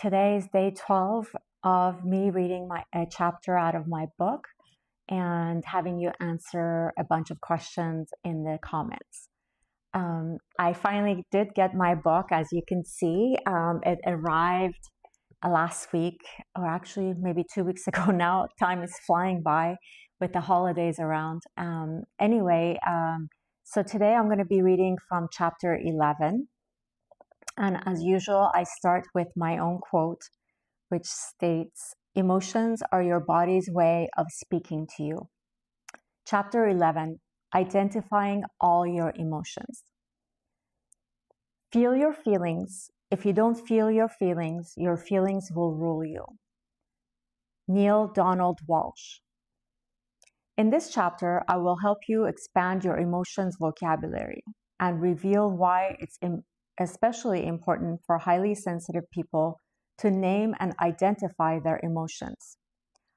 Today is day 12 of me reading a chapter out of my book and having you answer a bunch of questions in the comments. I finally did get my book, as you can see. It arrived last week, or actually maybe 2 weeks ago now. Time is flying by with the holidays around. So today I'm going to be reading from chapter 11. And as usual, I start with my own quote, which states, "Emotions are your body's way of speaking to you." Chapter 11, identifying all your emotions. Feel your feelings. If you don't feel your feelings will rule you. Neil Donald Walsh. In this chapter, I will help you expand your emotions vocabulary and reveal why it's especially important for highly sensitive people to name and identify their emotions.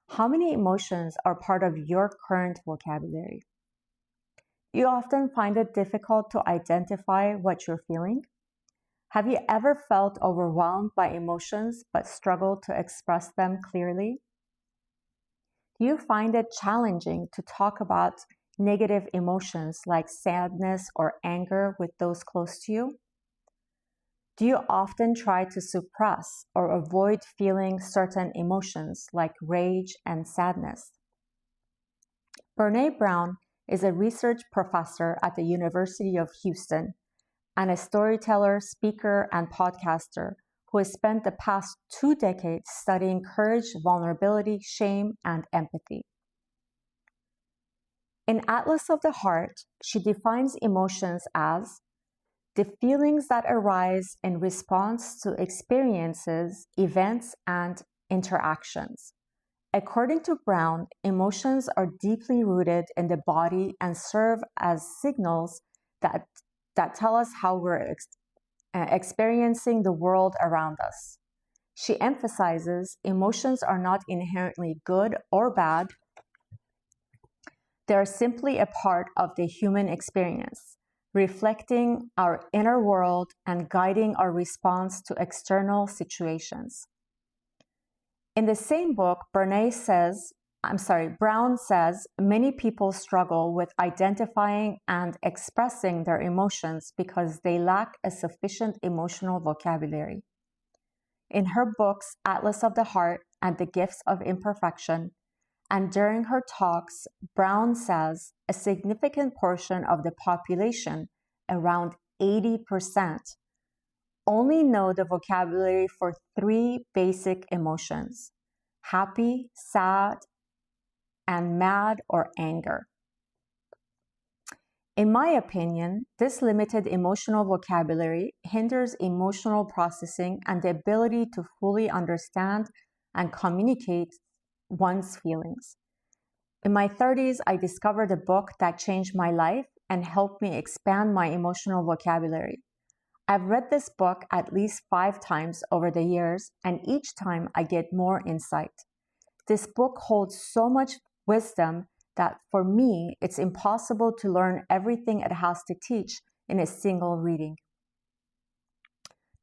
How many emotions are part of your current vocabulary? You often find it difficult to identify what you're feeling. Have you ever felt overwhelmed by emotions but struggled to express them clearly? Do you find it challenging to talk about negative emotions like sadness or anger with those close to you? Do you often try to suppress or avoid feeling certain emotions like rage and sadness? Brené Brown is a research professor at the University of Houston and a storyteller, speaker, and podcaster who has spent the past 2 decades studying courage, vulnerability, shame, and empathy. In Atlas of the Heart, she defines emotions as the feelings that arise in response to experiences, events, and interactions. According to Brown, emotions are deeply rooted in the body and serve as signals that tell us how we're experiencing the world around us. She emphasizes emotions are not inherently good or bad. They're simply a part of the human experience, reflecting our inner world and guiding our response to external situations. In the same book, Brown says, many people struggle with identifying and expressing their emotions because they lack a sufficient emotional vocabulary. In her books, Atlas of the Heart and The Gifts of Imperfection, and during her talks, Brown says a significant portion of the population, around 80%, only know the vocabulary for 3 basic emotions: happy, sad, and mad or anger. In my opinion, this limited emotional vocabulary hinders emotional processing and the ability to fully understand and communicate one's feelings. In my 30s, I discovered a book that changed my life and helped me expand my emotional vocabulary. I've read this book at least 5 times over the years, and each time I get more insight. This book holds so much wisdom that for me, it's impossible to learn everything it has to teach in a single reading.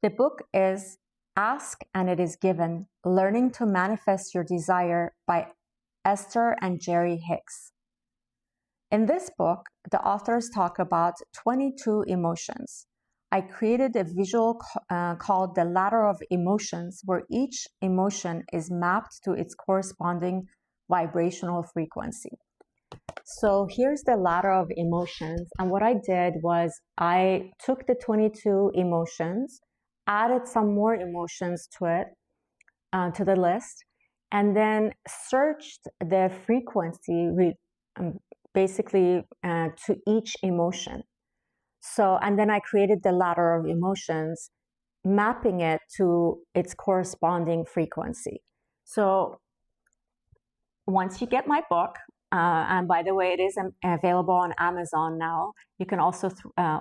The book is Ask and It Is Given: Learning to Manifest Your Desire by Esther and Jerry Hicks. In this book, the authors talk about 22 emotions. I created a visual called the Ladder of Emotions, where each emotion is mapped to its corresponding vibrational frequency. So here's the ladder of emotions, and what I did was I took the 22 emotions, added some more emotions to it, to the list, and then searched the frequency basically to each emotion. So, and then I created the ladder of emotions, mapping it to its corresponding frequency. So once you get my book, and by the way, it is available on Amazon now. You can also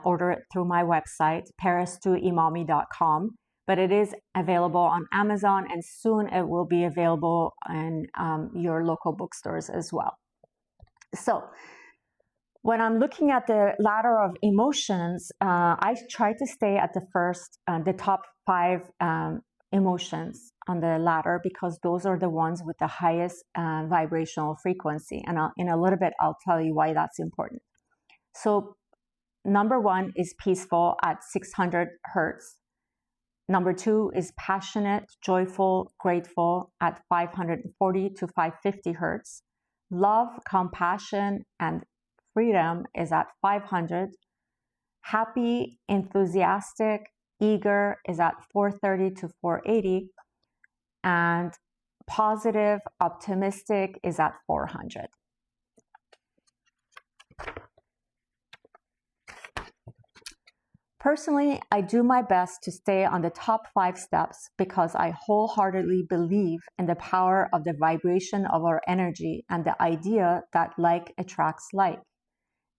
order it through my website, parastoo.emami.com. But it is available on Amazon, and soon it will be available in your local bookstores as well. So when I'm looking at the ladder of emotions, I try to stay at the top 5 emotions on the ladder because those are the ones with the highest vibrational frequency. And in a little bit, I'll tell you why that's important. So number 1 is peaceful at 600 hertz. Number 2 is passionate, joyful, grateful at 540 to 550 hertz. Love, compassion, and freedom is at 500. Happy, enthusiastic, eager is at 430 to 480. And positive, optimistic is at 400. Personally, I do my best to stay on the top 5 steps because I wholeheartedly believe in the power of the vibration of our energy and the idea that like attracts like.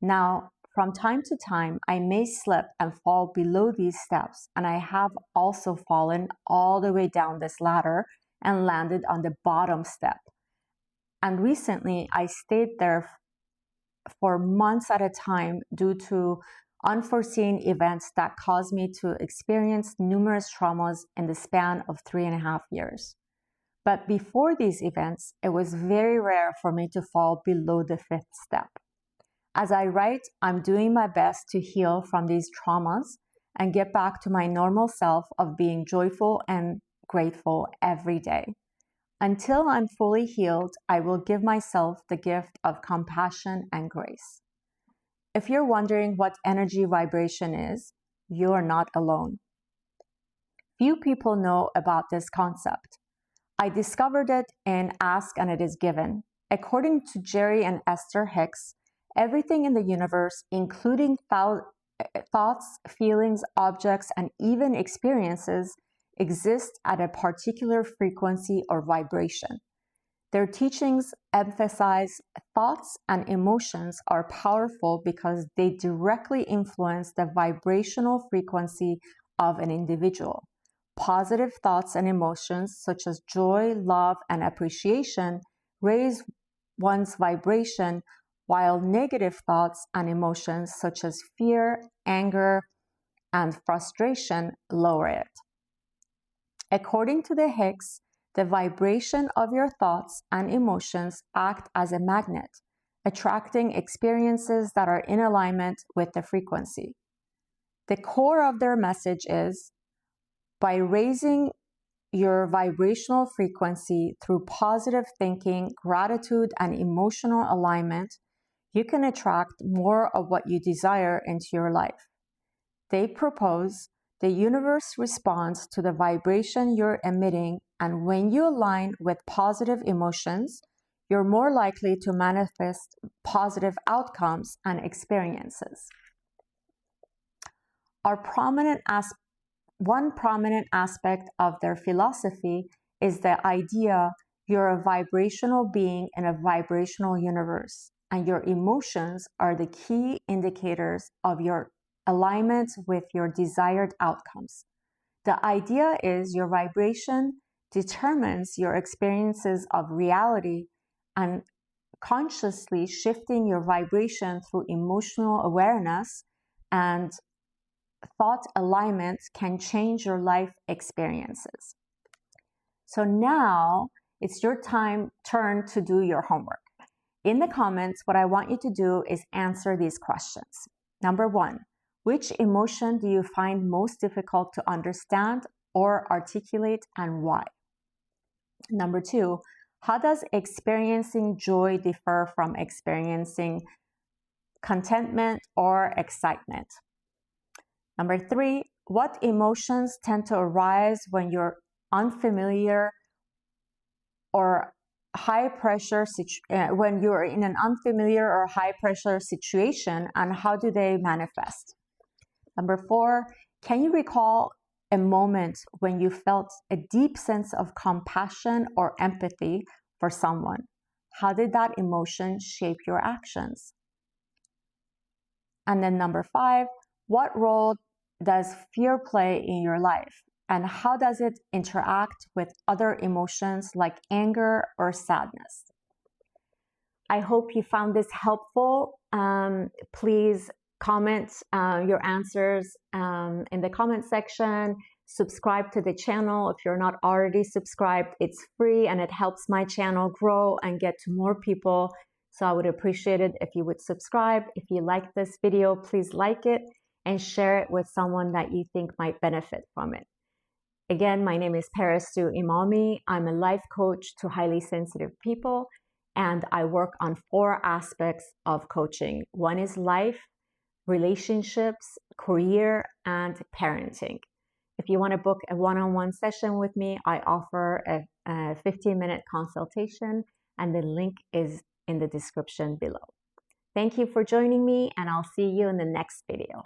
Now, from time to time, I may slip and fall below these steps, and I have also fallen all the way down this ladder and landed on the bottom step. And recently, I stayed there for months at a time due to unforeseen events that caused me to experience numerous traumas in the span of 3.5 years. But before these events, it was very rare for me to fall below the 5th step. As I write, I'm doing my best to heal from these traumas and get back to my normal self of being joyful and grateful every day. Until I'm fully healed, I will give myself the gift of compassion and grace. If you're wondering what energy vibration is, you're not alone. Few people know about this concept. I discovered it in Ask and It Is Given. According to Jerry and Esther Hicks, everything in the universe, including thoughts, feelings, objects, and even experiences, exist at a particular frequency or vibration. Their teachings emphasize thoughts and emotions are powerful because they directly influence the vibrational frequency of an individual. Positive thoughts and emotions such as joy, love, and appreciation raise one's vibration, while negative thoughts and emotions such as fear, anger, and frustration lower it. According to the Hicks, the vibration of your thoughts and emotions act as a magnet, attracting experiences that are in alignment with the frequency. The core of their message is, by raising your vibrational frequency through positive thinking, gratitude, and emotional alignment, you can attract more of what you desire into your life. They propose the universe responds to the vibration you're emitting, and when you align with positive emotions, you're more likely to manifest positive outcomes and experiences. One prominent aspect of their philosophy is the idea you're a vibrational being in a vibrational universe, and your emotions are the key indicators of your alignment with your desired outcomes. The idea is your vibration determines your experiences of reality, and consciously shifting your vibration through emotional awareness and thought alignment can change your life experiences. So now it's your turn to do your homework. In the comments, what I want you to do is answer these questions. Number 1, which emotion do you find most difficult to understand or articulate, and why? Number 2, how does experiencing joy differ from experiencing contentment or excitement? Number 3, what emotions tend to arise when you're unfamiliar or high pressure when you're in an unfamiliar or high pressure situation, and how do they manifest? Number 4, can you recall a moment when you felt a deep sense of compassion or empathy for someone? How did that emotion shape your actions? And then number 5, what role does fear play in your life? And how does it interact with other emotions like anger or sadness? I hope you found this helpful. Please comment your answers in the comment section. Subscribe to the channel if you're not already subscribed. It's free and it helps my channel grow and get to more people. So I would appreciate it if you would subscribe. If you like this video, please like it and share it with someone that you think might benefit from it. Again, my name is Parastoo Emami. I'm a life coach to highly sensitive people, and I work on 4 aspects of coaching. One is life, relationships, career, and parenting. If you want to book a one-on-one session with me, I offer a 15-minute consultation, and the link is in the description below. Thank you for joining me, and I'll see you in the next video.